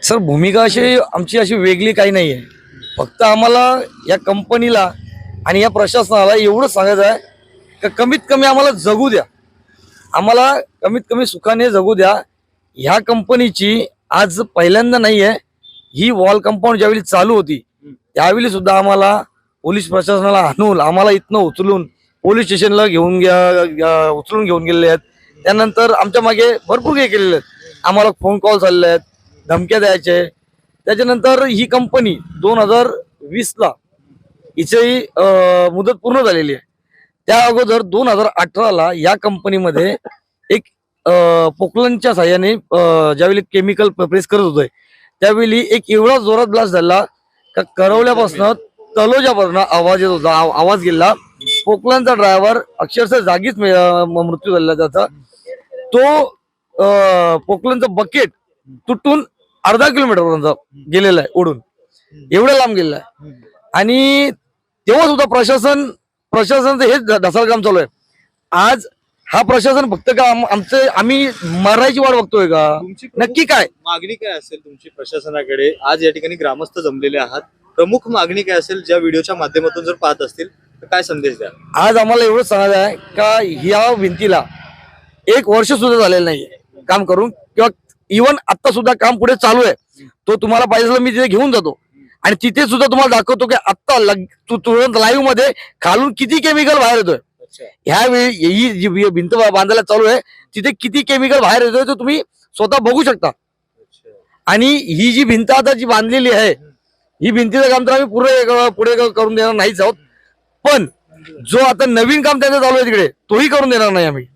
Sir भूमिका अशी आमची अशी वेगळी काही नाही आहे. फक्त आम्हाला या कंपनीला आणि या प्रशासनाला एवढं सांगायचं आहे की कमीत कमी आम्हाला जगू द्या, आम्हाला कमीत कमी सुखाने जगू द्या. ह्या कंपनीची आज पहिल्यांदा नाही आहे. ही वॉल कंपाऊंड ज्यावेळी चालू होती त्यावेळी सुद्धा आम्हाला पोलीस प्रशासनाला आणून आम्हाला इथनं उचलून पोलीस स्टेशनला उचलून घेऊन गेलेले आहेत. त्यानंतर आमच्या मागे भरपूर काही केलेले आहेत. आम्हाला फोन कॉल चालले आहेत, धमक्या द्यायचे. त्याच्यानंतर ही कंपनी 2020ला हिची मुदत पूर्ण झालेली आहे. त्या अगोदर 2018ला या कंपनीमध्ये एक पोकलनच्या साह्याने ज्यावेळी केमिकल प्रेस करत होते त्यावेळी एक एवढा जोरात ब्लास्ट झाला का करवल्यापासून तलोजापासून आवाज येत होता, आवाज गेला. पोकलनचा ड्रायव्हर अक्षरशः जागीच मृत्यू झालेला त्याचा. तो पोकलनचा बकेट तुटून अर्धा किलोमीटर पर्यंत गेलेला आहे, उडून एवढं लांब गेलेला आहे. आणि तेव्हा सुद्धा प्रशासनाचं हेच ढसाळ काम चालू आहे. आज हा प्रशासन फक्त का आम्ही मरायची वाट बघतोय का? नक्की काय मागणी काय असेल तुमची प्रशासनाकडे? आज या ठिकाणी ग्रामस्थ जमलेले आहात, प्रमुख मागणी काय असेल ज्या व्हिडिओच्या माध्यमातून जर पाहत असतील तर काय संदेश द्या? आज आम्हाला एवढं सांगायचं आहे का ह्या भिंतीला 1 वर्ष सुद्धा झालेलं नाहीये काम करून, किंवा इव्हन आता सुद्धा काम पुढे चालू आहे. तो तुम्हाला पाहिजे मी तिथे घेऊन जातो आणि तिथे सुद्धा तुम्हाला दाखवतो की आता तुरंत लाईव्ह मध्ये खालून किती केमिकल बाहेर येतोय. ह्यावेळी ही जी भिंत बांधायला चालू आहे तिथे किती केमिकल बाहेर येतोय तो तुम्ही स्वतः बघू शकता. आणि ही जी भिंत आता जी बांधलेली आहे ही भिंतीचं काम तर आम्ही पुढे करून देणार नाहीच आहोत. पण जो आता नवीन काम त्यांचं चालू आहे तिकडे तोही करून देणार नाही आम्ही.